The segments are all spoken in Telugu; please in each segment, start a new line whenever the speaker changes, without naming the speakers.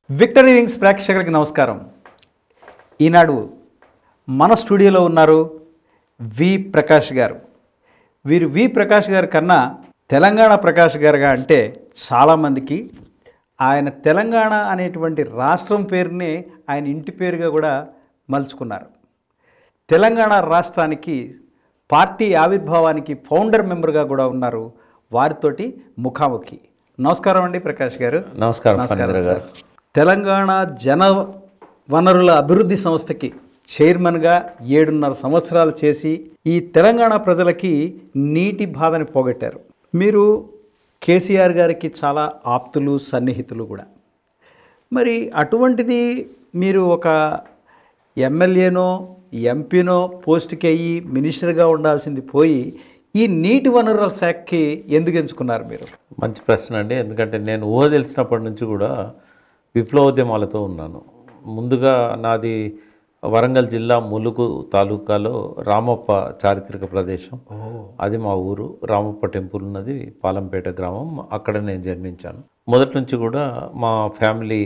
విక్టరీ వింగ్స్ ప్రేక్షకులకి నమస్కారం. ఈనాడు మన స్టూడియోలో ఉన్నారు వి ప్రకాష్ గారు. వీరు వి ప్రకాష్ గారి కన్నా తెలంగాణ ప్రకాష్ గారుగా అంటే చాలామందికి ఆయన తెలంగాణ అనేటువంటి రాష్ట్రం పేరునే ఆయన ఇంటి పేరుగా కూడా మలుచుకున్నారు. తెలంగాణ రాష్ట్రానికి పార్టీ ఆవిర్భావానికి ఫౌండర్ మెంబర్గా కూడా ఉన్నారు. వారితోటి ముఖాముఖి. నమస్కారం అండి ప్రకాష్ గారు.
నమస్కారం
సార్. తెలంగాణ జన వనరుల అభివృద్ధి సంస్థకి చైర్మన్గా 7.5 సంవత్సరాలు చేసి ఈ తెలంగాణ ప్రజలకి నీటి బాధని పోగొట్టారు. మీరు కేసీఆర్ గారికి చాలా ఆప్తులు, సన్నిహితులు కూడా. మరి అటువంటిది మీరు ఒక ఎమ్మెల్యేనో ఎంపీనో పోస్ట్కి అయ్యి మినిస్టర్గా ఉండాల్సింది పోయి ఈ నీటి వనరుల శాఖకి ఎందుకు ఎంచుకున్నారు మీరు?
మంచి ప్రశ్న అండి. ఎందుకంటే నేను ఊహ తెలిసినప్పటి నుంచి కూడా విప్లవోద్యమాలతో ఉన్నాను. ముందుగా నాది వరంగల్ జిల్లా ములుగు తాలూకాలో రామప్ప చారిత్రక ప్రదేశం. అది మా ఊరు. రామప్ప టెంపుల్ ఉన్నది పాలంపేట గ్రామం. అక్కడ నేను జన్మించాను. మొదటి నుంచి కూడా మా ఫ్యామిలీ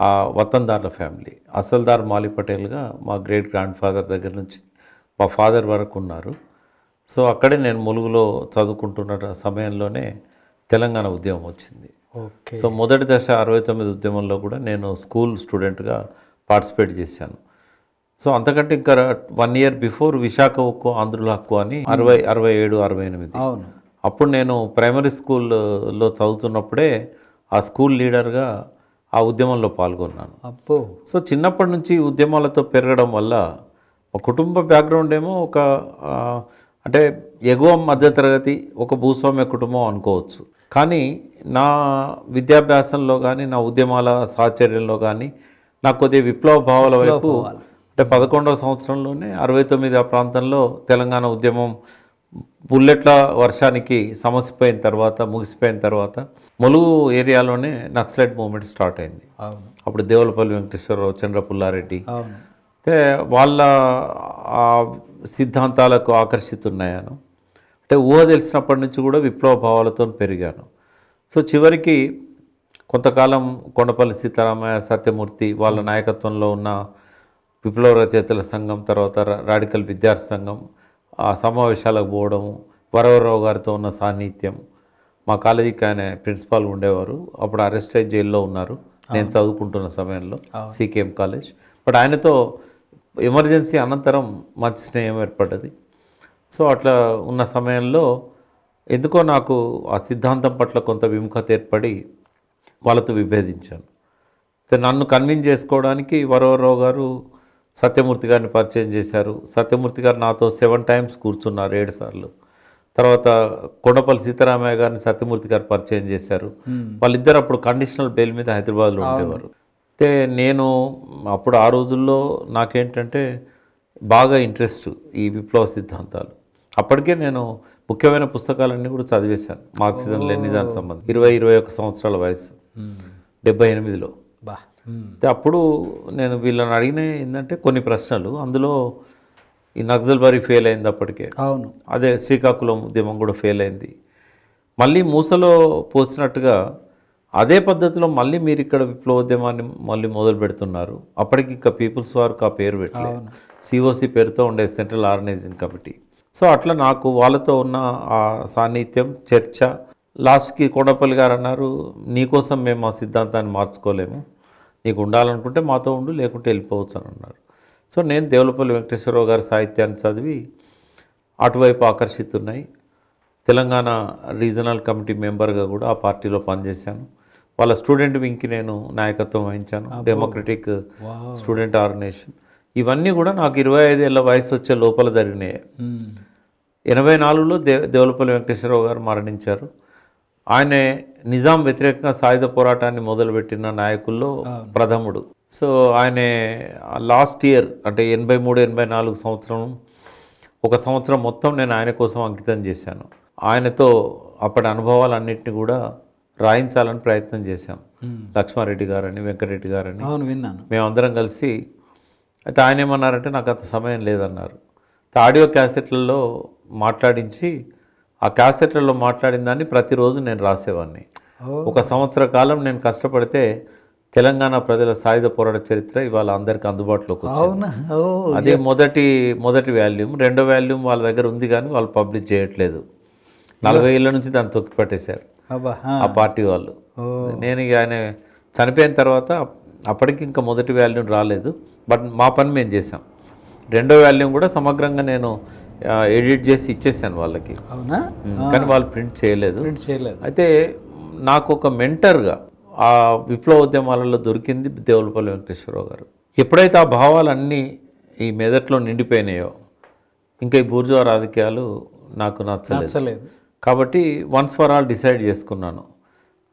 ఆ వతందార్ల ఫ్యామిలీ. అసల్దార్ మాలి పటేల్గా మా గ్రేట్ గ్రాండ్ ఫాదర్ దగ్గర నుంచి మా ఫాదర్ వరకు ఉన్నారు. సో అక్కడే నేను ములుగులో చదువుకుంటున్న సమయంలోనే తెలంగాణ ఉద్యమం వచ్చింది. సో మొదటి దశ 69 ఉద్యమంలో కూడా నేను స్కూల్ స్టూడెంట్గా పార్టిసిపేట్ చేశాను. సో అంతకంటే ఇంకా 1 ఇయర్ బిఫోర్ విశాఖ ఉక్కు ఆంధ్రుల హక్కు అని 67, 68 అప్పుడు నేను ప్రైమరీ స్కూల్లో చదువుతున్నప్పుడే ఆ స్కూల్ లీడర్గా ఆ ఉద్యమంలో పాల్గొన్నాను. సో చిన్నప్పటి నుంచి ఉద్యమాలతో పెరగడం వల్ల మా కుటుంబ బ్యాక్గ్రౌండ్ ఏమో ఒక అంటే ఎగువ మధ్యతరగతి ఒక భూస్వామ్య కుటుంబం అనుకోవచ్చు. కానీ నా విద్యాభ్యాసంలో కానీ నా ఉద్యమాల సాహచర్యంలో కానీ నాకు కొద్దిగా విప్లవ భావాల వైపు అంటే 11వ సంవత్సరంలోనే 69 ఆ ప్రాంతంలో తెలంగాణ ఉద్యమం బుల్లెట్ల వర్షానికి సమసిపోయిన తర్వాత ముగిసిపోయిన తర్వాత ములుగు ఏరియాలోనే నక్సలైట్ మూవ్మెంట్ స్టార్ట్ అయింది. అప్పుడు దేవులపల్లి వెంకటేశ్వరరావు, చంద్ర పుల్లారెడ్డి అంటే వాళ్ళ సిద్ధాంతాలకు ఆకర్షితున్నాను. అంటే ఊహ తెలిసినప్పటి నుంచి కూడా విప్లవ భావాలతో పెరిగాను. సో చివరికి కొంతకాలం కొండపల్లి సీతారామయ్య, సత్యమూర్తి వాళ్ళ నాయకత్వంలో ఉన్న విప్లవ రచయితల సంఘం, తర్వాత రాడికల్ విద్యార్థి సంఘం ఆ సమావేశాలకు పోవడం, వరవరరావు గారితో ఉన్న సాన్నిహిత్యం. మా కాలేజీకి ఆయన ప్రిన్సిపాల్ ఉండేవారు. అప్పుడు అరెస్ట్ అయ్యి జైల్లో ఉన్నారు నేను చదువుకుంటున్న సమయంలో, సికేఎం కాలేజ్. బట్ ఆయనతో ఎమర్జెన్సీ అనంతరం మంచి స్నేహం ఏర్పడ్డది. సో అట్లా ఉన్న సమయంలో ఎందుకో నాకు ఆ సిద్ధాంతం పట్ల కొంత విముఖత ఏర్పడి వాళ్ళతో విభేదించాను. నన్ను కన్విన్స్ చేసుకోవడానికి వరవరరావు గారు సత్యమూర్తి గారిని పరిచయం చేశారు. సత్యమూర్తి గారు నాతో 7 times కూర్చున్నారు, 7 సార్లు. తర్వాత కొండపల్లి సీతారామయ్య గారిని సత్యమూర్తి గారు పరిచయం చేశారు. వాళ్ళిద్దరు అప్పుడు కండిషనల్ బెయిల్ మీద హైదరాబాద్లో ఉండేవారు. అయితే నేను అప్పుడు ఆ రోజుల్లో నాకేంటంటే బాగా ఇంట్రెస్ట్ ఈ విప్లవ సిద్ధాంతాలు. అప్పటికే నేను ముఖ్యమైన పుస్తకాలన్నీ కూడా చదివేశాను. మార్క్సిజం, లెనినిజానికి సంబంధించి 20-21 సంవత్సరాల వయసు 78లో. అప్పుడు నేను వీళ్ళని అడిగిన ఏంటంటే కొన్ని ప్రశ్నలు. అందులో ఈ నక్సల్బరీ ఫెయిల్ అయింది అప్పటికే. అదే శ్రీకాకుళం ఉద్యమం కూడా ఫెయిల్ అయింది. మళ్ళీ మూసలో పోసినట్టుగా అదే పద్ధతిలో మళ్ళీ మీరు ఇక్కడ విప్లవోద్యమాన్ని మళ్ళీ మొదలు పెడుతున్నారు. అప్పటికి ఇంకా పీపుల్స్ వార్కు ఆ పేరు పెట్టలేదు, సిఓసి పేరుతో ఉండే సెంట్రల్ ఆర్గనైజింగ్ కమిటీ. సో అట్లా నాకు వాళ్ళతో ఉన్న ఆ సాన్నిహిత్యం, చర్చ. లాస్ట్కి కొండపల్లి గారు అన్నారు, నీకోసం మేము ఆ సిద్ధాంతాన్ని మార్చుకోలేము, నీకు ఉండాలనుకుంటే మాతో ఉండు, లేకుంటే వెళ్ళిపోవచ్చు అని అన్నారు. సో నేను దేవులపల్లి వెంకటేశ్వరరావు గారి సాహిత్యాన్ని చదివి అటువైపు ఆకర్షితున్నాయి. తెలంగాణ రీజనల్ కమిటీ మెంబర్గా కూడా ఆ పార్టీలో పనిచేశాను. వాళ్ళ స్టూడెంట్ వింగ్కి నేను నాయకత్వం వహించాను, డెమోక్రటిక్ స్టూడెంట్ ఆర్గనైజేషన్. ఇవన్నీ కూడా నాకు 25 ఏళ్ళ వయసు వచ్చే లోపల జరిగినాయి. 84లో దేవులపల్లి వెంకటేశ్వరరావు గారు మరణించారు. ఆయనే నిజాం వ్యతిరేకంగా సాయుధ పోరాటాన్ని మొదలుపెట్టిన నాయకుల్లో ప్రథముడు. సో ఆయన లాస్ట్ ఇయర్ అంటే 83-84 సంవత్సరం, ఒక సంవత్సరం మొత్తం నేను ఆయన కోసం అంకితం చేశాను. ఆయనతో అప్పటి అనుభవాలన్నింటినీ కూడా రాయించాలని ప్రయత్నం చేశాం. లక్ష్మారెడ్డి గారని, వెంకటరెడ్డి గారని మేమందరం కలిసి. అయితే ఆయన ఏమన్నారంటే నాకు అంత సమయం లేదన్నారు. ఆడియో క్యాసెట్లలో మాట్లాడించి ఆ క్యాసెట్లలో మాట్లాడిన దాన్ని ప్రతిరోజు నేను రాసేవాడిని. ఒక సంవత్సర కాలం నేను కష్టపడితే తెలంగాణ ప్రజల సాయుధ పోరాట చరిత్ర ఇవాళ అందరికీ అందుబాటులోకి వచ్చింది.
అవునా? ఓ
అదే మొదటి వాల్యూమ్. రెండో వాల్యూమ్ వాళ్ళ దగ్గర ఉంది కానీ వాళ్ళు పబ్లిష్ చేయట్లేదు. 40 ఏళ్ళ నుంచి దాన్ని తొక్కిపట్టేశారు
అబ్బా.
ఆ పార్టీ వాళ్ళు. నేను ఇక ఆయన చనిపోయిన తర్వాత అప్పటికి ఇంకా మొదటి వాల్యూమ్ రాలేదు. బట్ మా పని మేము చేసాం. రెండో వాల్యూమ్ కూడా సమగ్రంగా నేను ఎడిట్ చేసి ఇచ్చేసాను వాళ్ళకి.
అవునా?
కానీ వాళ్ళు ప్రింట్ చేయలేదు.
ప్రింట్ చేయలేదు.
అయితే నాకు ఒక మెంటర్గా ఆ విప్లవోద్యమాలలో దొరికింది దేవులపల్లి వెంకటేశ్వరరావు గారు. ఎప్పుడైతే ఆ భావాలన్నీ ఈ మెదట్లో నిండిపోయినాయో ఇంకా ఈ బూర్జువా రాజకీయాలు నాకు నచ్చలేదు. కాబట్టి వన్స్ ఫర్ ఆల్ డిసైడ్ చేసుకున్నాను.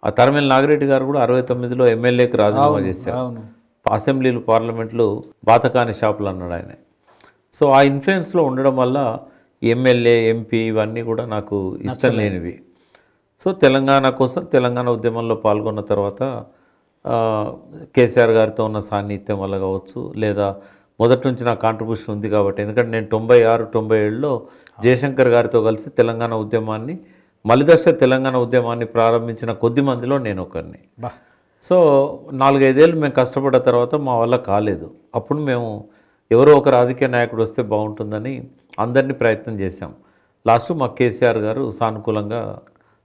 ఆ తరమేల నాగిరెడ్డి గారు కూడా 69లో ఎమ్మెల్యేకి రాజీనామా చేశారు. అసెంబ్లీలు పార్లమెంట్లు బాతకాని షాపులు అన్నాడు ఆయన. సో ఆ ఇన్ఫ్లుయెన్స్లో ఉండడం వల్ల ఎమ్మెల్యే ఎంపీ ఇవన్నీ కూడా నాకు ఇష్టం లేనివి. సో తెలంగాణ కోసం తెలంగాణ ఉద్యమంలో పాల్గొన్న తర్వాత కేసీఆర్ గారితో ఉన్న సాన్నిహిత్యం వల్ల కావచ్చు, లేదా మొదటి నుంచి నా కాంట్రిబ్యూషన్ ఉంది కాబట్టి. ఎందుకంటే నేను 96-97లో జయశంకర్ గారితో కలిసి తెలంగాణ ఉద్యమాన్ని, మలిదశ తెలంగాణ ఉద్యమాన్ని ప్రారంభించిన కొద్ది మందిలో నేను ఒకరిని. సో 4-5 ఏళ్ళు మేము కష్టపడ్డ తర్వాత మా వల్ల కాలేదు. అప్పుడు మేము ఎవరో ఒక రాజకీయ నాయకుడు వస్తే బాగుంటుందని అందరినీ ప్రయత్నం చేశాం. లాస్ట్ మా కేసీఆర్ గారు సానుకూలంగా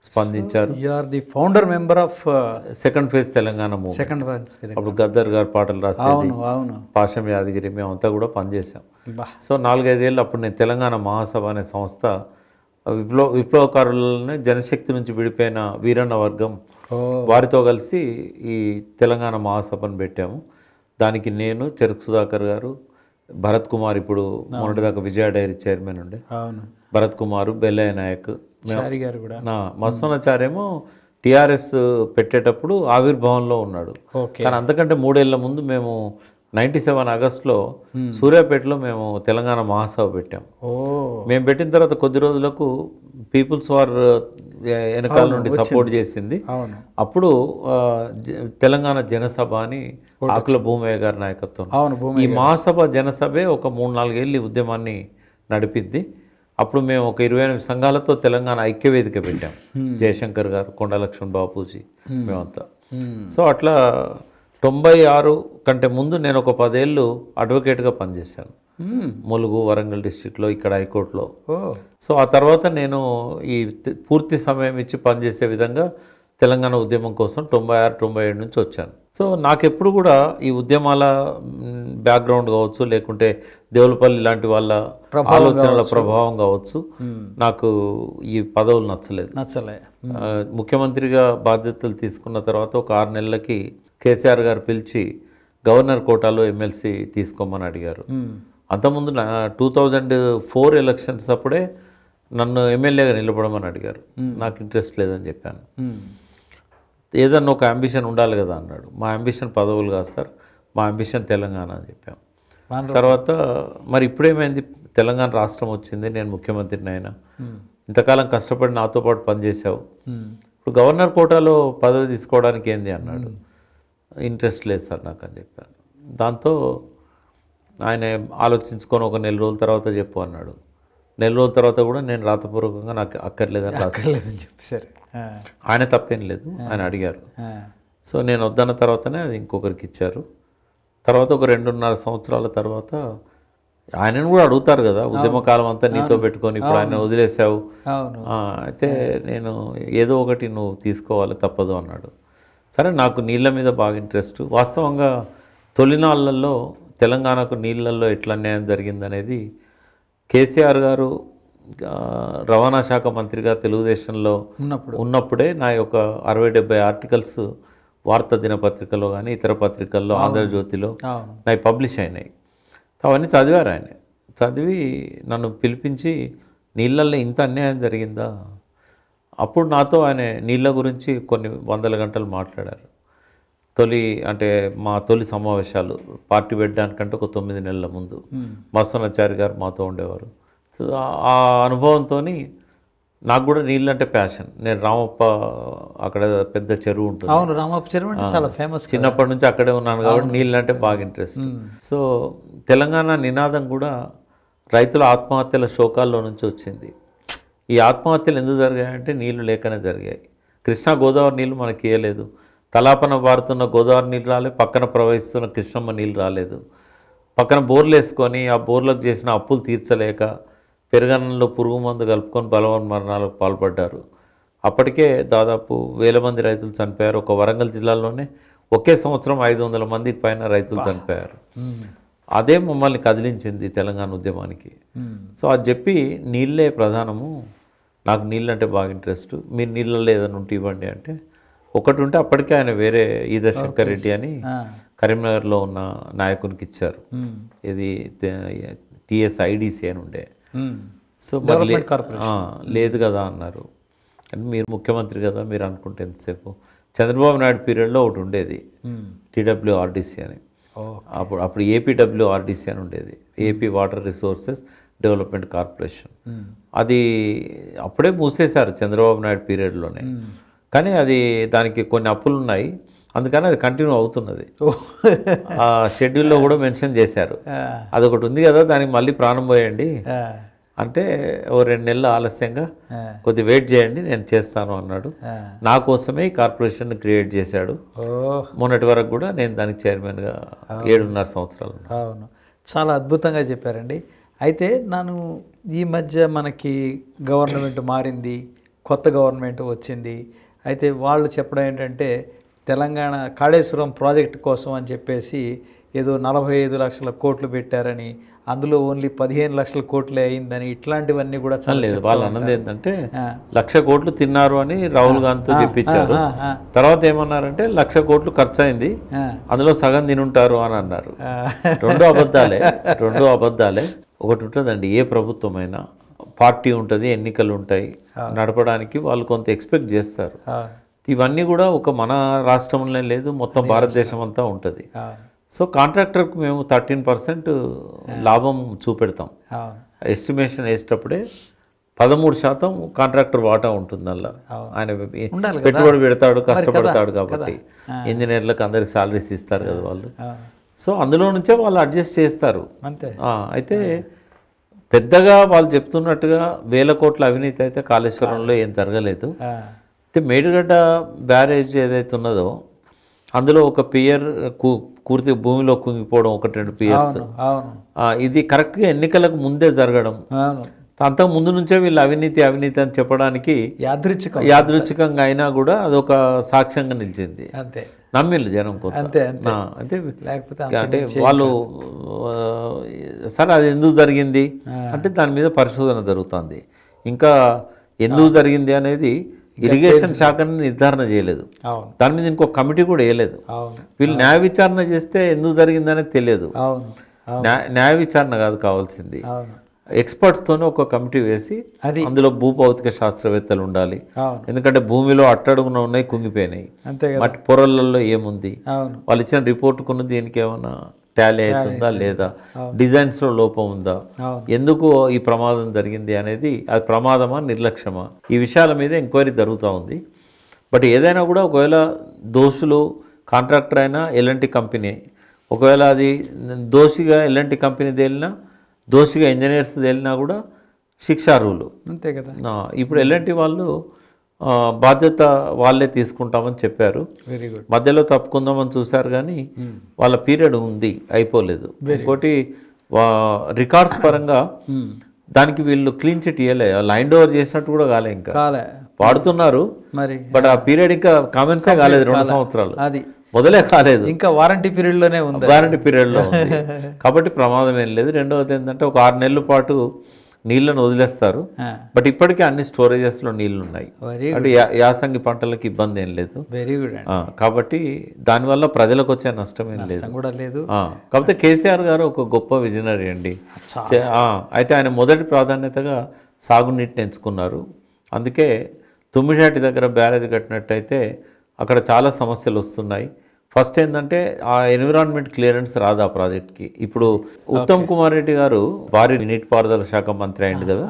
స్పందించారు.
You are the founder member of
second phase Telangana move.
Second phase.
అప్పుడు గద్దర్ గారు పాటలు రాసేది, పాషం యాదగిరి, మేమంతా కూడా పనిచేసాం. సో 4-5 ఏళ్ళు అప్పుడు నేను తెలంగాణ మహాసభ అనే సంస్థ, విప్లవకారులనే జనశక్తి నుంచి విడిపోయిన వీరన్న వర్గం వారితో కలిసి ఈ తెలంగాణ మహాసభను పెట్టాము. దానికి నేను, చెరుకు సుధాకర్ గారు, భరత్ కుమార్, ఇప్పుడు మొన్నటిదాకా విజయ డైరీ చైర్మన్ ఉండే భరత్ కుమారు, బెల్లయ్య నాయక్, మత్స్వనాచార్యేమో టీఆర్ఎస్ పెట్టేటప్పుడు ఆవిర్భావంలో ఉన్నాడు. కానీ అంతకంటే 3 ఏళ్ల ముందు మేము 97 ఆగస్టులో సూర్యాపేటలో మేము తెలంగాణ మహాసభ పెట్టాం. మేము పెట్టిన తర్వాత కొద్ది రోజులకు పీపుల్స్ వార్ వెనకాల నుండి సపోర్ట్ చేసింది. అప్పుడు తెలంగాణ జనసభ అని ఆకుల భూమయ్య గారి నాయకత్వం ఈ మహాసభ జనసభే ఒక 3-4 ఏళ్ళు ఈ ఉద్యమాన్ని నడిపిద్ది. అప్పుడు మేము ఒక 28 సంఘాలతో తెలంగాణ ఐక్యవేదిక పెట్టాం. జయశంకర్ గారు, కొండ లక్ష్మణ్ బాపూజీ, మేమంతా. సో అట్లా 96 కంటే ముందు నేను ఒక 10 ఏళ్ళు అడ్వకేట్గా పనిచేశాను ములుగు, వరంగల్ డిస్ట్రిక్ట్లో, ఇక్కడ హైకోర్టులో. సో ఆ తర్వాత నేను ఈ పూర్తి సమయం ఇచ్చి పనిచేసే విధంగా తెలంగాణ ఉద్యమం కోసం 96-97 నుంచి వచ్చాను. సో నాకెప్పుడు కూడా ఈ ఉద్యమాల బ్యాక్గ్రౌండ్ కావచ్చు, లేకుంటే దేవులపల్లి లాంటి వాళ్ళ ఆలోచనల ప్రభావం కావచ్చు, నాకు ఈ పదవులు నచ్చలేదు. ముఖ్యమంత్రిగా బాధ్యతలు తీసుకున్న తర్వాత ఒక 6 నెలలకి కేసీఆర్ గారు పిలిచి గవర్నర్ కోటాలో ఎమ్మెల్సీ తీసుకోమని అడిగారు. అంతకుముందు 2004 ఎలక్షన్స్ అప్పుడే నన్ను ఎమ్మెల్యేగా నిలబడమని అడిగారు. నాకు ఇంట్రెస్ట్ లేదని చెప్పాను. ఏదన్నా ఒక అంబిషన్ ఉండాలి కదా అన్నాడు. మా అంబిషన్ పదవులు కాదు సార్, మా అంబిషన్ తెలంగాణ అని చెప్పాం. తర్వాత మరి ఇప్పుడేమైంది, తెలంగాణ రాష్ట్రం వచ్చింది, నేను ముఖ్యమంత్రిని అయినా, ఇంతకాలం కష్టపడి నాతో పాటు పనిచేసావు, ఇప్పుడు గవర్నర్ కోటాలో పదవి తీసుకోవడానికి ఏంది అన్నాడు. ఇంట్రెస్ట్ లేదు సార్ నాకు అని చెప్పాను. దాంతో ఆయన ఆలోచించుకొని ఒక 4 రోజుల తర్వాత చెప్పు అన్నాడు. 4 రోజుల తర్వాత కూడా నేను రాతపూర్వకంగా నాకు అక్కర్లేదని
చెప్పేశారు.
ఆయన తప్పేం లేదు, ఆయన అడిగారు. సో నేను వద్దన్న తర్వాతనే అది ఇంకొకరికి ఇచ్చారు. తర్వాత ఒక 2.5 సంవత్సరాల తర్వాత ఆయనను కూడా అడుగుతారు కదా, ఉద్యమకాలం అంతా నీతో పెట్టుకొని ఇప్పుడు ఆయన వదిలేసావు, అయితే నేను ఏదో ఒకటి నువ్వు తీసుకోవాలి తప్పదు అన్నాడు. సరే, నాకు నీళ్ళ మీద బాగా ఇంట్రెస్ట్. వాస్తవంగా తొలినాళ్ళల్లో తెలంగాణకు నీళ్ళల్లో ఎట్లా అన్యాయం జరిగిందనేది కేసీఆర్ గారు రవాణా శాఖ మంత్రిగా తెలుగుదేశంలో ఉన్నప్పుడే నా యొక్క 60-70 ఆర్టికల్స్ వార్తా దినపత్రికలో కానీ ఇతర పత్రికల్లో, ఆంధ్రజ్యోతిలో నా పబ్లిష్ అయినాయి. అవన్నీ చదివారు ఆయన. చదివి నన్ను పిలిపించి నీళ్ళల్లో ఇంత అన్యాయం జరిగిందా, అప్పుడు నాతో ఆయన నీళ్ళ గురించి కొన్ని 100 గంటలు మాట్లాడారు. మా తొలి సమావేశాలు పార్టీ పెట్టడానికంటే ఒక 9 నెలల ముందు మత్స్వనాచారి గారు మాతో ఉండేవారు. సో ఆ అనుభవంతో నాకు కూడా నీళ్ళు అంటే ప్యాషన్. నేను రామప్ప, అక్కడ పెద్ద చెరువు ఉంటుంది,
రామప్ప చెరువు అంటే చాలా ఫేమస్,
చిన్నప్పటి నుంచి అక్కడే ఉన్నాను కాబట్టి నీళ్ళు అంటే బాగా ఇంట్రెస్ట్. సో తెలంగాణ నినాదం కూడా రైతుల ఆత్మహత్యల శోకాల్లో నుంచి వచ్చింది. ఈ ఆత్మహత్యలు ఎందుకు జరిగాయంటే నీళ్లు లేకనే జరిగాయి. కృష్ణా గోదావరి నీళ్ళు మనకి ఇవ్వలేదు, తలాపన పారుతున్న గోదావరి నీళ్ళు రాలేదు, పక్కన ప్రవహిస్తున్న కృష్ణమ్మ నీళ్ళు రాలేదు. పక్కన బోర్లు వేసుకొని ఆ బోర్లకు చేసిన అప్పులు తీర్చలేక పెరుగన్నంలో పురుగు మందు కలుపుకొని బలవన్ మరణాలకు పాల్పడ్డారు. అప్పటికే దాదాపు 1000 మంది రైతులు చనిపోయారు. ఒక వరంగల్ జిల్లాలోనే ఒకే సంవత్సరం 500 మందికి పైన రైతులు చనిపోయారు. అదే మమ్మల్ని కదిలించింది తెలంగాణ ఉద్యమానికి. సో అది చెప్పి నీళ్ళే ప్రధానము, నాకు నీళ్ళు అంటే బాగా ఇంట్రెస్ట్, మీరు నీళ్ళల్లో ఏదైనా ఉంటే ఇవ్వండి అంటే ఒకటి ఉంటే అప్పటికే ఆయన వేరే ఈదర్ శంకర్ రెడ్డి అని కరీంనగర్లో ఉన్న నాయకునికి ఇచ్చారు. ఇది TSIDC అని ఉండే. సో మళ్ళీ లేదు కదా అన్నారు. కానీ మీరు ముఖ్యమంత్రి కదా, మీరు అనుకుంటే ఎంతసేపు. చంద్రబాబు నాయుడు పీరియడ్లో ఒకటి ఉండేది TWRDC అని, అప్పుడు APWRDC అని ఉండేది, AP water resources development corporation. అది అప్పుడే మూసేశారు చంద్రబాబు నాయుడు పీరియడ్లోనే. కానీ అది దానికి కొన్ని అప్పులు ఉన్నాయి, అందుకని అది కంటిన్యూ అవుతున్నది. ఆ షెడ్యూల్లో కూడా మెన్షన్ చేశారు, అదొకటి ఉంది కదా దానికి మళ్ళీ ప్రాణం పోయండి అంటే ఓ 2 నెలలు ఆలస్యంగా కొద్ది వెయిట్ చేయండి నేను చేస్తాను అన్నాడు. నా కోసమే ఈ కార్పొరేషన్ క్రియేట్ చేశాడు. మొన్నటి వరకు కూడా నేను దానికి చైర్మన్గా 7.5 సంవత్సరాలు.
అవును, చాలా అద్భుతంగా చెప్పారండి. అయితే నన్ను ఈ మధ్య మనకి గవర్నమెంట్ మారింది, కొత్త గవర్నమెంట్ వచ్చింది. అయితే వాళ్ళు చెప్పడం ఏంటంటే తెలంగాణ కాళేశ్వరం ప్రాజెక్ట్ కోసం అని చెప్పేసి ఏదో 45 లక్షల కోట్లు పెట్టారని, అందులో ఓన్లీ 15 లక్షల కోట్లే అయిందని, ఇట్లాంటివన్నీ కూడా
లేదు. వాళ్ళు అన్నది ఏంటంటే 1,00,000 కోట్లు తిన్నారు అని రాహుల్ గాంధీతో చెప్పించారు. తర్వాత ఏమన్నారంటే 1,00,000 కోట్లు ఖర్చు అయింది, అందులో సగం తినుంటారు అని అన్నారు. రెండు అబద్ధాలే. ఒకటి ఉంటుందండి, ఏ ప్రభుత్వమైనా పార్టీ ఉంటుంది, ఎన్నికలు ఉంటాయి, నడపడానికి వాళ్ళు కొంత ఎక్స్పెక్ట్ చేస్తారు. ఇవన్నీ కూడా ఒక మన రాష్ట్రంలో లేదు, మొత్తం భారతదేశం అంతా ఉంటుంది. సో కాంట్రాక్టర్కు మేము 13% లాభం చూపెడతాం. ఎస్టిమేషన్ వేసేటప్పుడే 13% కాంట్రాక్టర్ వాటా ఉంటుంది. అలా ఆయన పెట్టుబడి పెడతాడు, కష్టపడతాడు కాబట్టి ఇంజనీర్లకు అందరికి సాలరీస్ ఇస్తారు కదా వాళ్ళు. సో అందులో నుంచే వాళ్ళు అడ్జస్ట్ చేస్తారు. అయితే పెద్దగా వాళ్ళు చెప్తున్నట్టుగా 1000 కోట్ల అవినీతి అయితే కాళేశ్వరంలో ఏం జరగలేదు. అయితే మేడిగడ్డ బ్యారేజ్ ఏదైతే ఉన్నదో అందులో ఒక పియర్ పూర్తి భూమిలో కుంగిపోవడం, 1-2 పియర్స్, ఇది కరెక్ట్గా ఎన్నికలకు ముందే జరగడం. అంతకు ముందు నుంచే వీళ్ళు అవినీతి అని చెప్పడానికి యాదృచ్ఛికంగా అయినా కూడా అదొక సాక్ష్యంగా నిలిచింది. నమ్మిళ్ళు జనం కొంత. అంటే వాళ్ళు సరే అది ఎందుకు జరిగింది అంటే దాని మీద పరిశోధన జరుగుతుంది. ఇంకా ఎందుకు జరిగింది అనేది ఇరిగేషన్ శాఖని నిర్ధారణ చేయలేదు, దాని మీద ఇంకో కమిటీ కూడా వేయలేదు. వీళ్ళు న్యాయ విచారణ చేస్తే ఎందుకు జరిగిందనేది తెలియదు. న్యాయ విచారణ కాదు కావాల్సింది, ఎక్స్పర్ట్స్తోనే ఒక కమిటీ వేసి అందులో భూభౌతిక శాస్త్రవేత్తలు ఉండాలి. ఎందుకంటే భూమిలో అట్టడుగున ఉన్నాయి, కుంగిపోయినాయి, మట్టి పొరలలో ఏముంది, వాళ్ళు ఇచ్చిన రిపోర్టుకున్న దీనికి ఏమైనా టాలీ అవుతుందా లేదా, డిజైన్స్లో లోపం ఉందా, ఎందుకు ఈ ప్రమాదం జరిగింది అనేది, అది ప్రమాదమా నిర్లక్ష్యమా, ఈ విషయాల మీద ఎంక్వైరీ జరుగుతూ ఉంది. బట్ ఏదైనా కూడా ఒకవేళ దోషులు కాంట్రాక్టర్ అయినా ఎల్ఎన్టీ కంపెనీ, ఒకవేళ అది దోషిగా ఎల్ఎన్టీ కంపెనీ తేలినా, దోషిగా ఇంజనీర్స్ తేలినా కూడా శిక్షార్హులు. అంతే కదా. ఇప్పుడు ఎల్ఎన్టీ వాళ్ళు బాధ్యత వాళ్ళే తీసుకుంటామని చెప్పారు. Very good. మధ్యలో తప్పుకుందామని చూశారు కానీ వాళ్ళ పీరియడ్ ఉంది, అయిపోలేదు. ఇంకోటి రికార్డ్స్ పరంగా దానికి వీళ్ళు క్లీన్ చిట్ ఇవ్వలే, లైన్ ఓవర్ చేసినట్టు కూడా కాలే, ఇంకా వాడుతున్నారు మరి. బట్ ఆ పీరియడ్ ఇంకా కామెంట్సే కాలేదు, 2 సంవత్సరాలు అది మొదలే కాలేదు, ఇంకా వారంటీ పీరియడ్లోనే ఉంది, వారంటీ పీరియడ్లో ఉంది. కాబట్టి ప్రమాదం ఏం లేదు. రెండవది ఏంటంటే ఒక 6 నెలల పాటు నీళ్లను వదిలేస్తారు, బట్ ఇప్పటికే అన్ని స్టోరేజెస్లో నీళ్లు ఉన్నాయి. అంటే యాసంగి పంటలకు ఇబ్బంది ఏం లేదు. Very good. కాబట్టి దానివల్ల ప్రజలకు వచ్చే నష్టం ఏం లేదు. కాకపోతే కేసీఆర్ గారు ఒక గొప్ప విజనరీ అండి. అయితే ఆయన మొదటి ప్రాధాన్యతగా సాగునీటిని ఎంచుకున్నారు. అందుకే తుమ్మిడిహాటి దగ్గర బ్యారేజ్ కట్టినట్టయితే అక్కడ చాలా సమస్యలు వస్తున్నాయి. ఫస్ట్ ఏంటంటే ఆ ఎన్విరాన్మెంట్ క్లియరెన్స్ రాదు ఆ ప్రాజెక్ట్కి. ఇప్పుడు ఉత్తమ్ కుమార్ రెడ్డి గారు భారీ నీటిపారుదల శాఖ మంత్రి అయింది కదా,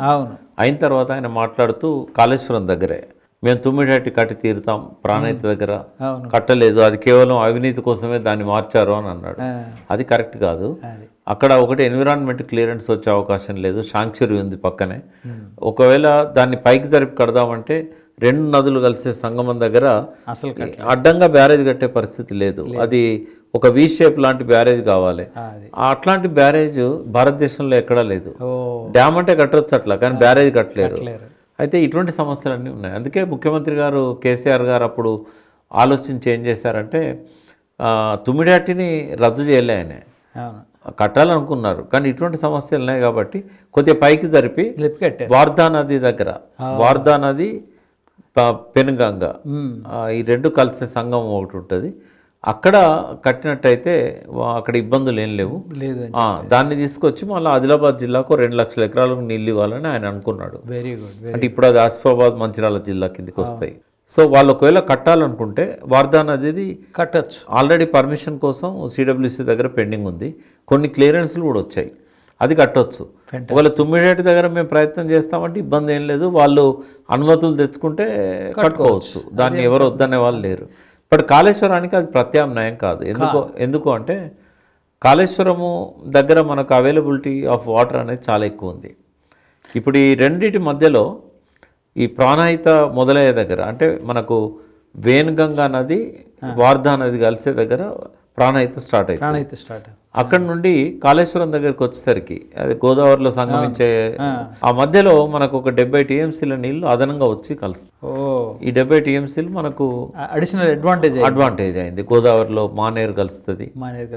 అయిన తర్వాత ఆయన మాట్లాడుతూ కాళేశ్వరం దగ్గరే మేము తుమ్మిడిహట్టి కట్టి తీరుతాం, ప్రాణహిత దగ్గర కట్టలేదు, అది కేవలం అవినీతి కోసమే దాన్ని మార్చారు అని అన్నాడు. అది కరెక్ట్ కాదు. అక్కడ ఒకటి ఎన్విరాన్మెంట్ క్లియరెన్స్ వచ్చే అవకాశం లేదు, శాంక్చురీ ఉంది పక్కనే. ఒకవేళ దాన్ని పైకి జరిపి కడదామంటే రెండు నదులు కలిసే సంగమం దగ్గర
అసలు
అడ్డంగా బ్యారేజ్ కట్టే పరిస్థితి లేదు. అది ఒక వి షేప్ లాంటి బ్యారేజ్ కావాలి. అట్లాంటి బ్యారేజ్ భారతదేశంలో ఎక్కడా లేదు. డ్యామ్ అంటే కట్టొచ్చు అట్లా, కానీ బ్యారేజ్ కట్టలేరు. అయితే ఇటువంటి సమస్యలన్నీ ఉన్నాయి. అందుకే ముఖ్యమంత్రి గారు కేసీఆర్ గారు అప్పుడు ఆలోచించి ఏం చేశారంటే తుమ్మిడాటిని రద్దు చేయలే, ఆయన కట్టాలనుకున్నారు. కానీ ఇటువంటి సమస్యలు ఉన్నాయి కాబట్టి కొద్దిగా పైకి జరిపి వార్ధా నది దగ్గర, వార్ధా నది పెనుగంగ ఈ రెండు కలిసే సంగమం ఒకటి ఉంటుంది, అక్కడ కట్టినట్టయితే అక్కడ ఇబ్బందులు ఏం లేవు. దాన్ని తీసుకొచ్చి మళ్ళీ ఆదిలాబాద్ జిల్లాకు 2 లక్షల ఎకరాలకు నీళ్ళు ఇవ్వాలని ఆయన అనుకున్నాడు.
Very good.
అంటే ఇప్పుడు అది ఆసిఫాబాద్ మంచిర్యాల జిల్లా కిందకి వస్తాయి. సో వాళ్ళు ఒకవేళ కట్టాలనుకుంటే వార్ధా నదిది
కట్టచ్చు.
ఆల్రెడీ పర్మిషన్ కోసం సిడబ్ల్యూసీ దగ్గర పెండింగ్ ఉంది, కొన్ని క్లియరెన్స్లు కూడా వచ్చాయి, అది కట్టొచ్చు. ఒకవేళ తుమ్మిడేటి దగ్గర మేము ప్రయత్నం చేస్తామంటే ఇబ్బంది ఏం లేదు, వాళ్ళు అనుమతులు తెచ్చుకుంటే కట్టుకోవచ్చు, దాన్ని ఎవరు వద్దనే వాళ్ళు లేరు. బట్ కాళేశ్వరానికి అది ప్రత్యామ్నాయం కాదు. ఎందుకు అంటే కాళేశ్వరము దగ్గర మనకు అవైలబిలిటీ ఆఫ్ వాటర్ అనేది చాలా ఎక్కువ ఉంది. ఇప్పుడు ఈ రెండింటి మధ్యలో ఈ ప్రాణహిత మొదలయ్యే దగ్గర, అంటే మనకు వేణుగంగా నది వార్ధా నది కలిసే దగ్గర ప్రాణహిత స్టార్ట్ అవుతుంది. అక్కడ నుండి కాళేశ్వరం దగ్గరికి వచ్చేసరికి అది గోదావరిలో సంగమించే ఆ మధ్యలో మనకు ఒక 70 టీఎంసీల నీళ్లు అదనంగా వచ్చి కలుస్తాయి. ఈ 70 టీఎంసీలు మనకు
అడిషనల్
అడ్వాంటేజ్ అయింది. గోదావరిలో మానేరు కలుస్తుంది,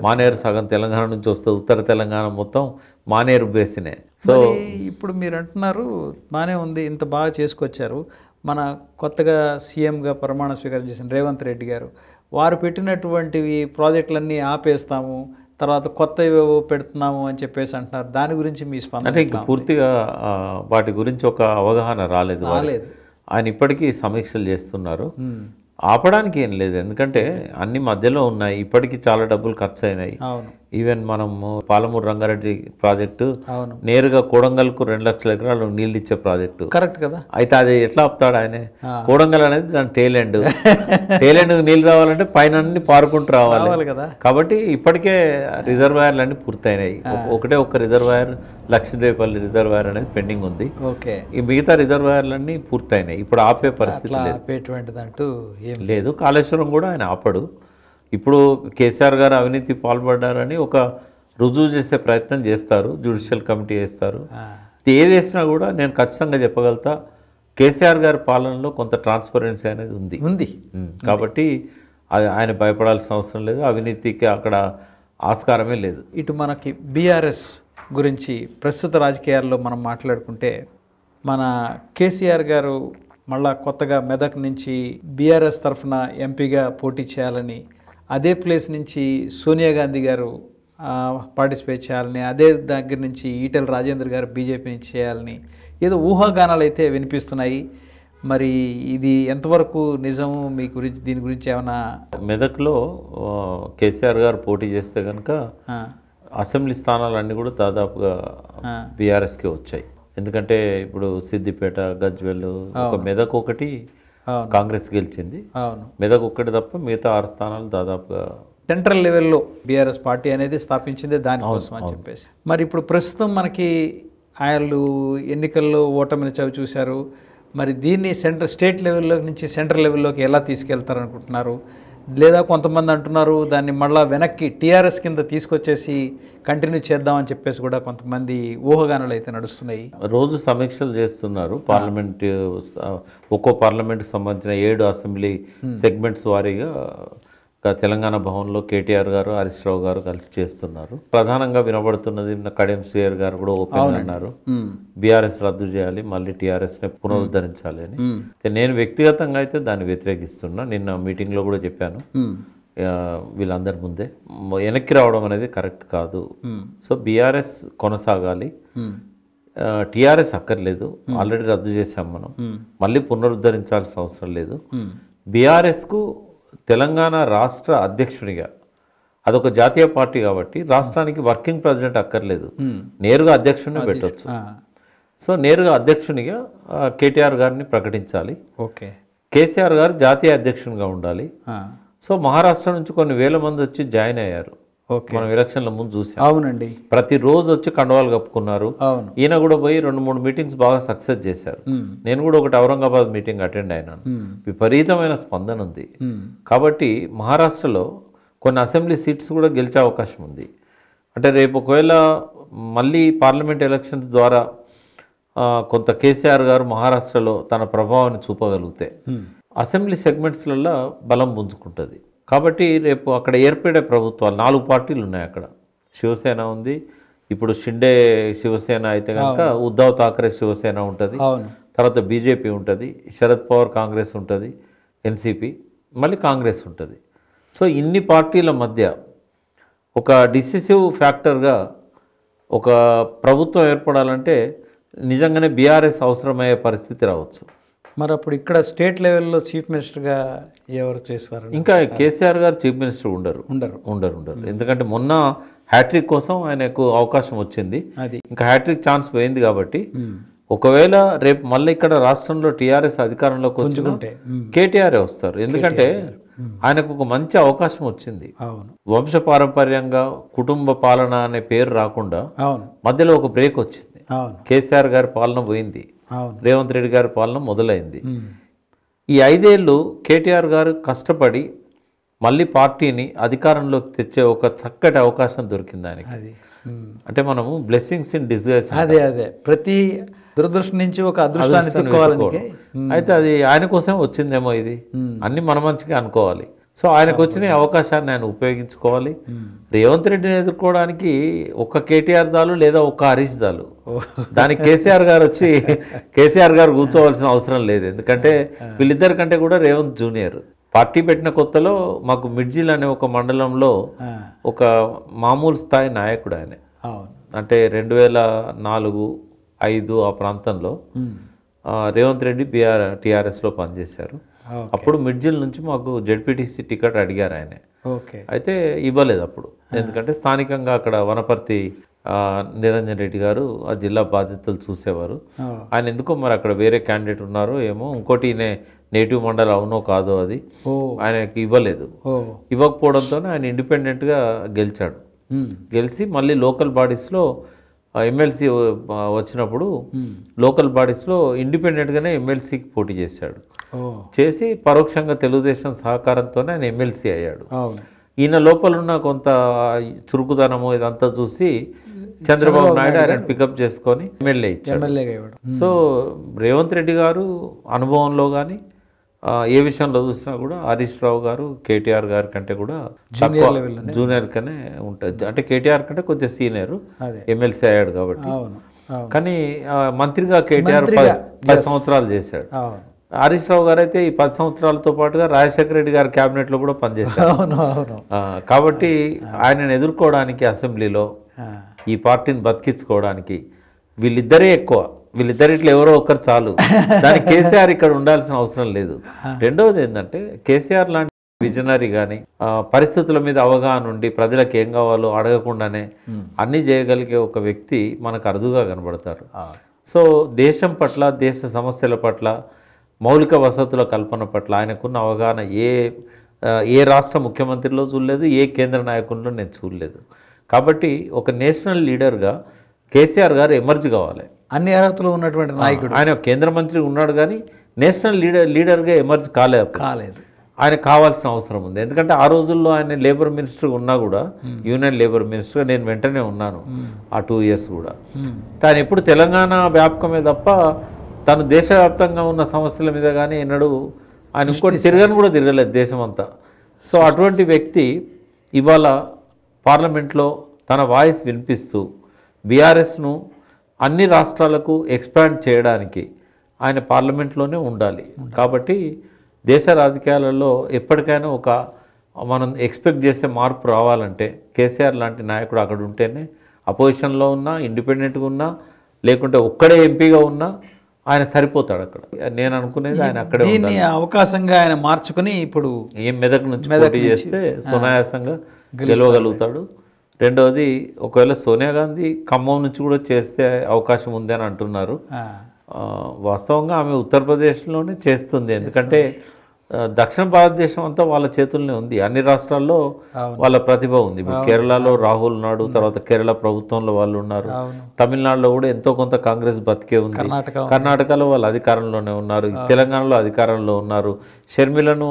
మానేరు సగం తెలంగాణ నుంచి వస్తుంది, ఉత్తర తెలంగాణ మొత్తం మానేరు బేసినే. సో
ఇప్పుడు మీరు అంటున్నారు బాగానే ఉంది, ఇంత బాగా చేసుకొచ్చారు. మన కొత్తగా సీఎంగా ప్రమాణ స్వీకారం చేసిన రేవంత్ రెడ్డి గారు, వారు పెట్టినటువంటివి ప్రాజెక్టులన్నీ ఆపేస్తాము, తర్వాత కొత్తవి పెడుతున్నాము అని చెప్పేసి అంటున్నారు. దాని గురించి మీ స్పందన?
అంటే ఇంక పూర్తిగా వాటి గురించి ఒక అవగాహన రాలేదు. ఆయన ఇప్పటికీ సమీక్షలు చేస్తున్నారు. ఆపడానికి ఏం లేదు, ఎందుకంటే అన్ని మధ్యలో ఉన్నాయి, ఇప్పటికీ చాలా డబ్బులు ఖర్చు అయినాయి. ఈవెన్ మనము పాలమూరు రంగారెడ్డి ప్రాజెక్టు నేరుగా కోడంగల్కు 2 లక్షల ఎకరాలు నీళ్ళు ఇచ్చే ప్రాజెక్టు, కరెక్ట్ కదా. అయితే అది ఎట్లా ఆపుతాడు ఆయన? కోడంగల్ అనేది దాని టేలెండ్ నీళ్ళు రావాలంటే పైన అన్ని పారుకుంటూ రావాలి కదా. కాబట్టి ఇప్పటికే రిజర్వాయర్లు అన్ని పూర్తయినాయి. ఒకటే ఒక్క రిజర్వాయర్ లక్ష్మీదేవిపల్లి రిజర్వాయర్ అనేది పెండింగ్ ఉంది. ఈ మిగతా రిజర్వాయర్లన్నీ పూర్తయినాయి. ఇప్పుడు ఆపే పరిస్థితి లేదు. కాళేశ్వరం కూడా ఆయన ఆపడు. ఇప్పుడు కేసీఆర్ గారు అవినీతి పాల్పడ్డారని ఒక రుజువు చేసే ప్రయత్నం చేస్తారు, జ్యుడిషియల్ కమిటీ వేస్తారు. ఏది వేసినా కూడా నేను ఖచ్చితంగా చెప్పగలుగుతా, కేసీఆర్ గారి పాలనలో కొంత ట్రాన్స్పరెన్సీ అనేది ఉంది. కాబట్టి ఆయన భయపడాల్సిన అవసరం లేదు, అవినీతికి అక్కడ ఆస్కారమే లేదు.
ఇటు మనకి బీఆర్ఎస్ గురించి ప్రస్తుత రాజకీయాల్లో మనం మాట్లాడుకుంటే, మన కేసీఆర్ గారు మళ్ళా కొత్తగా మెదక్ నుంచి బీఆర్ఎస్ తరఫున ఎంపీగా పోటీ చేయాలని, అదే ప్లేస్ నుంచి సోనియా గాంధీ గారు పార్టిసిపేట్ చేయాలని, అదే దగ్గర నుంచి ఈటెల రాజేందర్ గారు బీజేపీ నుంచి చేయాలని ఏదో ఊహాగానాలు అయితే వినిపిస్తున్నాయి. మరి ఇది ఎంతవరకు నిజము? మీ గురించి దీని గురించి ఏమైనా?
మెదక్లో కేసీఆర్ గారు పోటీ చేస్తే కనుక అసెంబ్లీ స్థానాలన్నీ కూడా దాదాపుగా బీఆర్ఎస్కే వచ్చాయి. ఎందుకంటే ఇప్పుడు సిద్దిపేట, గజ్వేల్, ఒక మెదక్ ఒకటి కాంగ్రెస్ గెలిచింది. మెదక్ ఒక్కటి తప్ప మిగతా 6 స్థానాలు దాదాపుగా
సెంట్రల్ లెవెల్లో బీఆర్ఎస్ పార్టీ అనేది స్థాపించింది దానికోసం అని చెప్పేసి. మరి ఇప్పుడు ప్రస్తుతం మనకి వాళ్ళు ఎన్నికల్లో ఓటమిని చవి చూశారు. మరి దీన్ని స్టేట్ లెవెల్లో నుంచి సెంట్రల్ లెవెల్లోకి ఎలా తీసుకెళ్తారనుకుంటున్నారు? లేదా కొంతమంది అంటున్నారు దాన్ని మళ్ళీ వెనక్కి టీఆర్ఎస్ కింద తీసుకొచ్చేసి కంటిన్యూ చేద్దామని చెప్పేసి కూడా కొంతమంది ఊహాగానాలు అయితే నడుస్తున్నాయి.
రోజు సమీక్షలు చేస్తున్నారు. పార్లమెంట్ ఒక్కో పార్లమెంట్కి సంబంధించిన 7 అసెంబ్లీ సెగ్మెంట్స్ వారీగా తెలంగాణ భవన్లో కేటీఆర్ గారు, హరీష్ రావు గారు కలిసి చేస్తున్నారు. ప్రధానంగా వినబడుతున్నది కడియం శ్రీహర్ గారు కూడా ఓపెన్ అన్నారు, బీఆర్ఎస్ రద్దు చేయాలి, మళ్ళీ టీఆర్ఎస్ని పునరుద్ధరించాలి అని. నేను వ్యక్తిగతంగా అయితే దాన్ని వ్యతిరేకిస్తున్నా. నిన్న మీటింగ్లో కూడా చెప్పాను, వీళ్ళందరి ముందే వెనక్కి రావడం అనేది కరెక్ట్ కాదు. సో బీఆర్ఎస్ కొనసాగాలి, టీఆర్ఎస్ అక్కర్లేదు, ఆల్రెడీ రద్దు చేశాం మనం, మళ్ళీ పునరుద్ధరించాల్సిన అవసరం లేదు. బీఆర్ఎస్కు తెలంగాణ రాష్ట్ర అధ్యక్షునిగా, అదొక జాతీయ పార్టీ కాబట్టి రాష్ట్రానికి వర్కింగ్ ప్రెసిడెంట్ అక్కర్లేదు, నేరుగా అధ్యక్షుడిని పెట్టవచ్చు. సో నేరుగా అధ్యక్షునిగా కేటీఆర్ గారిని ప్రకటించాలి. కేసీఆర్ గారు జాతీయ అధ్యక్షునిగా ఉండాలి. సో మహారాష్ట్ర నుంచి కొన్ని వేల మంది వచ్చి జాయిన్ అయ్యారు.
ఓకే.
మనం ఎలక్షన్ల ముందు చూసాం.
అవునండి.
ప్రతిరోజు వచ్చి కండవాలు కప్పుకున్నారు.
అవును.
ఈయన కూడా పోయి 2-3 మీటింగ్స్ బాగా సక్సెస్ చేశారు. నేను కూడా ఒకటి ఔరంగాబాద్ మీటింగ్ అటెండ్ అయినాను. విపరీతమైన స్పందన ఉంది. కాబట్టి మహారాష్ట్రలో కొన్ని అసెంబ్లీ సీట్స్ కూడా గెలిచే అవకాశం ఉంది. అంటే రేపు ఒకవేళ మళ్ళీ పార్లమెంట్ ఎలక్షన్స్ ద్వారా కొంత కేసీఆర్ గారు మహారాష్ట్రలో తన ప్రభావాన్ని చూపగలిగితే అసెంబ్లీ సెగ్మెంట్స్లలో బలం పుంజుకుంటుంది. కాబట్టి రేపు అక్కడ ఏర్పడే ప్రభుత్వాలు 4 పార్టీలు ఉన్నాయి. అక్కడ శివసేన ఉంది, ఇప్పుడు షిండే శివసేన అయితే కనుక ఉద్ధవ్ ఠాక్రే శివసేన ఉంటుంది, తర్వాత బీజేపీ ఉంటుంది, శరద్ పవార్ కాంగ్రెస్ ఉంటుంది, ఎన్సీపీ, మళ్ళీ కాంగ్రెస్ ఉంటుంది. సో ఇన్ని పార్టీల మధ్య ఒక డిసిసివ్ ఫ్యాక్టర్గా ఒక ప్రభుత్వం ఏర్పడాలంటే నిజంగానే బీఆర్ఎస్ అవసరమయ్యే పరిస్థితి రావచ్చు.
మరి అప్పుడు ఇక్కడ స్టేట్ లెవెల్లో చీఫ్ మినిస్టర్గా ఎవరు చేస్తారు?
ఇంకా కేసీఆర్ గారు చీఫ్ మినిస్టర్ ఉండరు. ఎందుకంటే మొన్న హ్యాట్రిక్ కోసం ఆయనకు అవకాశం వచ్చింది, ఇంకా హ్యాట్రిక్ ఛాన్స్ పోయింది. కాబట్టి ఒకవేళ రేపు మళ్ళీ ఇక్కడ రాష్ట్రంలో టీఆర్ఎస్ అధికారంలోకి వచ్చుకుంటే కేటీఆర్ వస్తారు. ఎందుకంటే ఆయనకు ఒక మంచి అవకాశం వచ్చింది. వంశపారంపర్యంగా కుటుంబ పాలన అనే పేరు రాకుండా మధ్యలో ఒక బ్రేక్ వచ్చింది. కేసీఆర్ గారి పాలన పోయింది, రేవంత్ రెడ్డి గారి పాలన మొదలైంది. ఈ 5 ఏళ్ళు కేటీఆర్ గారు కష్టపడి మళ్ళీ పార్టీని అధికారంలోకి తెచ్చే ఒక చక్కటి అవకాశం దొరికింది ఆయనకి. అంటే మనము బ్లెస్సింగ్స్ ఇన్ డిస్గైజ్.
అదే ప్రతి దురదృష్టం నుంచి ఒక అదృష్టాన్ని తెచ్చుకోవాలి.
అయితే అది ఆయన కోసం వచ్చిందేమో. ఇది అన్ని మన మంచిగా అనుకోవాలి. సో ఆయనకు వచ్చిన అవకాశాన్ని ఆయన ఉపయోగించుకోవాలి. రేవంత్ రెడ్డిని ఎదుర్కోవడానికి ఒక్క కేటీఆర్ చాలు, లేదా ఒక్క హరీష్ చాలు. దానికి కేసీఆర్ గారు కూర్చోవలసిన అవసరం లేదు. ఎందుకంటే వీళ్ళిద్దరి కంటే కూడా రేవంత్ జూనియర్. పార్టీ పెట్టిన కొత్తలో మాకు మిడ్జిల్ అనే ఒక మండలంలో ఒక మామూలు స్థాయి నాయకుడు ఆయన. అంటే 2004-05 ఆ ప్రాంతంలో రేవంత్ రెడ్డి టీఆర్ఎస్లో పనిచేశారు. అప్పుడు మిడ్జిల్ నుంచి మాకు జెడ్పీటీసీ టికెట్ అడిగారు ఆయన. అయితే ఇవ్వలేదు అప్పుడు. ఎందుకంటే స్థానికంగా అక్కడ వనపర్తి నిరంజన్ రెడ్డి గారు ఆ జిల్లా బాధ్యతలు చూసేవారు. ఆయన ఎందుకో మరి అక్కడ వేరే క్యాండిడేట్ ఉన్నారో ఏమో, ఇంకోటి నేటివ్ మండలి అవునో కాదో అది ఆయనకి ఇవ్వలేదు. ఇవ్వకపోవడంతో ఆయన ఇండిపెండెంట్గా గెలిచాడు. గెలిచి మళ్ళీ లోకల్ బాడీస్లో ఎమ్మెల్సీ వచ్చినప్పుడు లోకల్ బాడీస్లో ఇండిపెండెంట్గానే ఎమ్మెల్సీకి పోటీ చేశాడు. చేసి పరోక్షంగా తెలుగుదేశం సహకారంతోనే ఆయన ఎమ్మెల్సీ అయ్యాడు. ఈయన లోపల ఉన్న కొంత చురుకుదనము ఇదంతా చూసి చంద్రబాబు నాయుడు ఆయన పికప్ చేసుకొని ఎమ్మెల్యే ఇచ్చాడు. సో రేవంత్ రెడ్డి గారు అనుభవంలో కానీ ఏ విషయంలో చూసినా కూడా హరీష్ రావు గారు కేటీఆర్ గారి కంటే కూడా జూనియర్ కనే ఉంటుంది. అంటే కేటీఆర్ కంటే కొద్దిగా సీనియర్, ఎమ్మెల్సీ అయ్యాడు కాబట్టి. కానీ మంత్రిగా కేటీఆర్ 10 సంవత్సరాలు చేశాడు. హరీష్ రావు గారు అయితే ఈ 10 సంవత్సరాలతో పాటుగా రాజశేఖర రెడ్డి గారి క్యాబినెట్లో కూడా పనిచేశారు. కాబట్టి ఆయనను ఎదుర్కోవడానికి అసెంబ్లీలో ఈ పార్టీని బతికించుకోవడానికి వీళ్ళిద్దరే ఎక్కువ. వీళ్ళిద్దరిట్లో ఎవరో ఒకరు చాలు. దానికి కేసీఆర్ ఇక్కడ ఉండాల్సిన అవసరం లేదు. రెండవది ఏంటంటే కేసీఆర్ లాంటి విజనరీ కానీ పరిస్థితుల మీద అవగాహన ఉండి ప్రజలకు ఏం కావాలో అడగకుండానే అన్నీ చేయగలిగే ఒక వ్యక్తి మనకు అరుదుగా కనబడతారు. సో దేశం పట్ల, దేశ సమస్యల పట్ల, మౌలిక వసతుల కల్పన పట్ల ఆయనకున్న అవగాహన ఏ రాష్ట్ర ముఖ్యమంత్రిలో చూడలేదు, ఏ కేంద్ర నాయకుల్లో నేను చూడలేదు. కాబట్టి ఒక నేషనల్ లీడర్గా కేసీఆర్ గారు ఎమర్జ్ కావాలి.
అన్ని అర్హతలు ఉన్నటువంటి నాయకుడు.
ఆయన కేంద్ర మంత్రి ఉన్నాడు కానీ నేషనల్ లీడర్గా ఎమర్జ్ కాలేదు. ఆయన కావాల్సిన అవసరం ఉంది. ఎందుకంటే ఆ రోజుల్లో ఆయన లేబర్ మినిస్టర్ ఉన్నా కూడా, యూనియన్ లేబర్ మినిస్టర్గా నేను వెంటనే ఉన్నాను ఆ 2 ఇయర్స్ కూడా. తాను ఎప్పుడు తెలంగాణ వ్యాపకమే తప్ప తను దేశవ్యాప్తంగా ఉన్న సమస్యల మీద కానీ ఎన్నడూ ఆయన ఇంకోటి తిరగలేదు దేశం అంతా. సో అటువంటి వ్యక్తి ఇవాళ పార్లమెంట్లో తన వాయిస్ వినిపిస్తూ బీఆర్ఎస్ను అన్ని రాష్ట్రాలకు ఎక్స్పాండ్ చేయడానికి ఆయన పార్లమెంట్లోనే ఉండాలి. కాబట్టి దేశ రాజకీయాలలో ఎప్పటికైనా మనం ఎక్స్పెక్ట్ చేసే మార్పు రావాలంటే కేసీఆర్ లాంటి నాయకుడు అక్కడ ఉంటేనే, అపోజిషన్లో ఉన్నా, ఇండిపెండెంట్గా ఉన్నా, లేకుంటే ఒక్కడే ఎంపీగా ఉన్నా ఆయన సరిపోతాడు అక్కడ. నేను అనుకునేది ఆయన అక్కడే
దీన్ని అవకాశంగా ఆయన మార్చుకుని ఇప్పుడు
మెదక్ నుంచి పోటీ చేస్తే సునాయాసంగా గెలవగలుగుతాడు. రెండవది ఒకవేళ సోనియా గాంధీ ఖమ్మం నుంచి కూడా చేస్తే అవకాశం ఉంది అని అంటున్నారు. వాస్తవంగా ఆమె ఉత్తరప్రదేశ్లోనే చేస్తుంది. ఎందుకంటే దక్షిణ భారతదేశం అంతా వాళ్ళ చేతుల్లోనే ఉంది. అన్ని రాష్ట్రాల్లో వాళ్ళ ప్రతిభ ఉంది. ఇప్పుడు కేరళలో రాహుల్ ఉన్నాడు, తర్వాత కేరళ ప్రభుత్వంలో వాళ్ళు ఉన్నారు, తమిళనాడులో కూడా ఎంతో కొంత కాంగ్రెస్ బతికే ఉంది, కర్ణాటకలో వాళ్ళు అధికారంలోనే ఉన్నారు, తెలంగాణలో అధికారంలో ఉన్నారు. షర్మిలను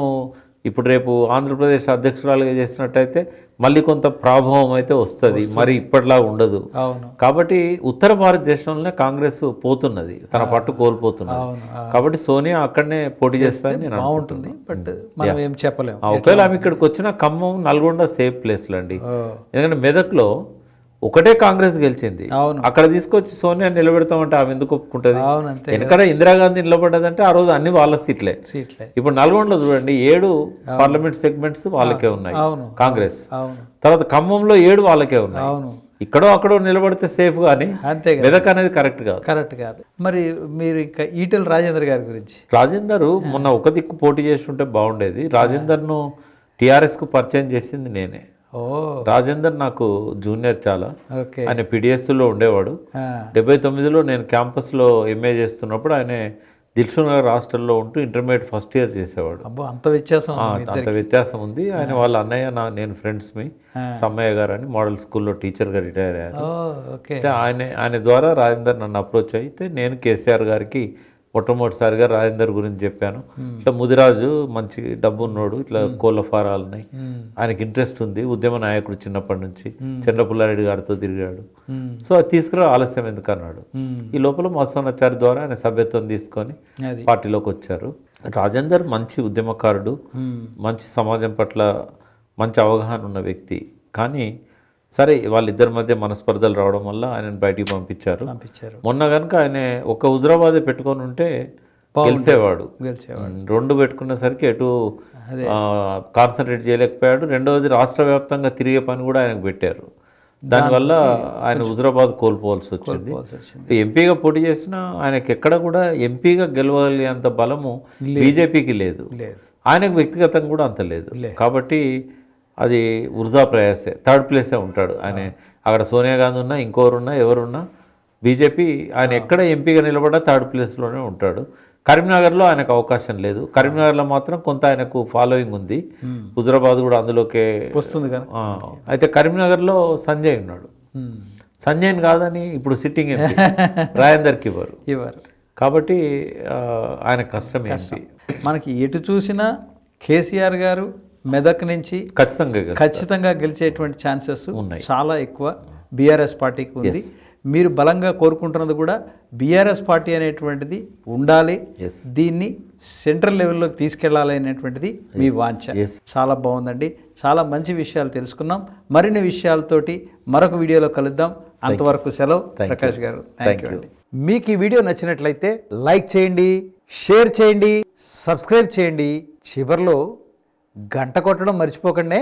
ఇప్పుడు రేపు ఆంధ్రప్రదేశ్ అధ్యక్షురాలుగా చేసినట్టయితే మళ్ళీ కొంత ప్రభావం అయితే వస్తుంది, మరి ఇప్పటిలా ఉండదు. కాబట్టి ఉత్తర భారతదేశంలోనే కాంగ్రెస్ పోతున్నది, తన పట్టు కోల్పోతున్నది. కాబట్టి సోనియా అక్కడనే పోటీ చేస్తారని నేను
బాగుంటుంది. బట్ మనం ఏం చెప్పలేము.
ఒకవేళ ఆమె ఇక్కడికి వచ్చిన ఖమ్మం, నల్గొండ సేఫ్ ప్లేస్లు అండి. ఎందుకంటే మెదక్లో ఒకటే కాంగ్రెస్ గెలిచింది, అక్కడ తీసుకొచ్చి సోనియా నిలబెడతామంటే ఆమె ఎందుకు ఒప్పుకుంటుంది? ఎందుకంటే ఇందిరాగాంధీ నిలబడ్డదంటే ఆ రోజు అన్ని వాళ్ళ సీట్లే. ఇప్పుడు నల్గొండలో చూడండి 7 పార్లమెంట్ సెగ్మెంట్స్ వాళ్ళకే ఉన్నాయి కాంగ్రెస్, తర్వాత ఖమ్మంలో 7 వాళ్ళకే ఉన్నాయి. ఇక్కడో అక్కడో నిలబడితే సేఫ్, కానీ మెదక్ అనేది కరెక్ట్ కాదు.
మరి మీరు ఇంకా ఈటెల రాజేందర్ గారి గురించి?
రాజేందర్ మొన్న ఒక దిక్కు పోటీ చేస్తుంటే బాగుండేది. రాజేందర్ను టీఆర్ఎస్కు పరిచయం చేసింది నేనే. రాజేందర్ నాకు జూనియర్ చాలా. ఆయన పిడిఎస్లో ఉండేవాడు. 79లో నేను క్యాంపస్లో ఎంఏ చేస్తున్నప్పుడు ఆయన దిల్సుఖ్ నగర్ హాస్టల్లో ఉంటూ ఇంటర్మీడియట్ ఫస్ట్ ఇయర్ చేసేవాడు.
అంత
వ్యత్యాసం ఉంది. ఆయన వాళ్ళ అన్నయ్య నేను ఫ్రెండ్స్ సమ్మయ్య గారు అని మోడల్ స్కూల్లో టీచర్గా రిటైర్ అయ్యారు. ఆయన ద్వారా రాజేందర్ నన్ను అప్రోచ్ అయితే నేను కేసీఆర్ గారికి మొట్టమొదటిసారిగా రాజేందర్ గురించి చెప్పాను. ఇట్లా ముదిరాజు మంచి డబ్బు ఉన్నాడు, ఇట్లా కోళ్ళ ఫారాలు ఉన్నాయి, ఆయనకి ఇంట్రెస్ట్ ఉంది, ఉద్యమ నాయకుడు చిన్నప్పటి నుంచి, చంద్రపుల్లారెడ్డి గారితో తిరిగాడు, సో అది తీసుకురా ఆలస్యం ఎందుకు అన్నాడు. ఈ లోపల మత్స్వనాచారి ద్వారా ఆయన సభ్యత్వం తీసుకొని పార్టీలోకి వచ్చారు. రాజేందర్ మంచి ఉద్యమకారుడు, మంచి సమాజం పట్ల మంచి అవగాహన ఉన్న వ్యక్తి. కానీ సరే వాళ్ళిద్దరి మధ్య మనస్పర్ధలు రావడం వల్ల ఆయనను బయటికి పంపించారు. మొన్న కనుక ఆయన ఒక హుజరాబాదే పెట్టుకొని ఉంటే గెలిచేవాడు. 2 పెట్టుకునేసరికి ఎటు కాన్సన్ట్రేట్ చేయలేకపోయాడు. రెండవది రాష్ట్ర వ్యాప్తంగా తిరిగే పని కూడా ఆయనకు పెట్టారు. దానివల్ల ఆయన హుజరాబాద్ కోల్పోవాల్సి వచ్చింది. ఎంపీగా పోటీ చేసినా ఆయనకి ఎక్కడ కూడా ఎంపీగా గెలవగలిగేంత బలము బీజేపీకి లేదు, ఆయనకు వ్యక్తిగతంగా కూడా అంత లేదు. కాబట్టి అది వృధా ప్రయాసే. 3rd ప్లేసే ఉంటాడు ఆయన. అక్కడ సోనియా గాంధీ ఉన్నా, ఇంకోరున్నా, ఎవరున్నా బీజేపీ ఆయన ఎక్కడ ఎంపీగా నిలబడ్డా 3rd ప్లేస్లోనే ఉంటాడు. కరీంనగర్లో ఆయనకు అవకాశం లేదు. కరీంనగర్లో మాత్రం కొంత ఆయనకు ఫాలోయింగ్ ఉంది. హుజరాబాద్ కూడా అందులోకే వస్తుంది. అయితే కరీంనగర్లో సంజయ్ ఉన్నాడు. సంజయ్ని కాదని ఇప్పుడు సిట్టింగ్ ఎంపీ రాజేందర్కి ఇవ్వరు. కాబట్టి ఆయన కష్టం ఎంపీ.
మనకి ఎటు చూసినా కేసీఆర్ గారు మెదక్ నుంచి ఖచ్చితంగా గెలిచేటువంటి ఛాన్సెస్ చాలా ఎక్కువ బీఆర్ఎస్ పార్టీకి ఉంది. మీరు బలంగా కోరుకుంటున్నది కూడా బీఆర్ఎస్ పార్టీ అనేటువంటిది ఉండాలి, దీన్ని సెంట్రల్ లెవెల్లోకి తీసుకెళ్లాలి అనేటువంటిది మీ వాంఛ. చాలా బాగుందండి, చాలా మంచి విషయాలు తెలుసుకున్నాం. మరిన్ని విషయాలతోటి మరొక వీడియోలో కలుద్దాం. అంతవరకు సెలవు. ప్రకాష్ గారు, థ్యాంక్ యూ అండి. మీకు ఈ వీడియో నచ్చినట్లయితే లైక్ చేయండి, షేర్ చేయండి, సబ్స్క్రైబ్ చేయండి. చివర్లో గంట కొట్టడం మర్చిపోకండి.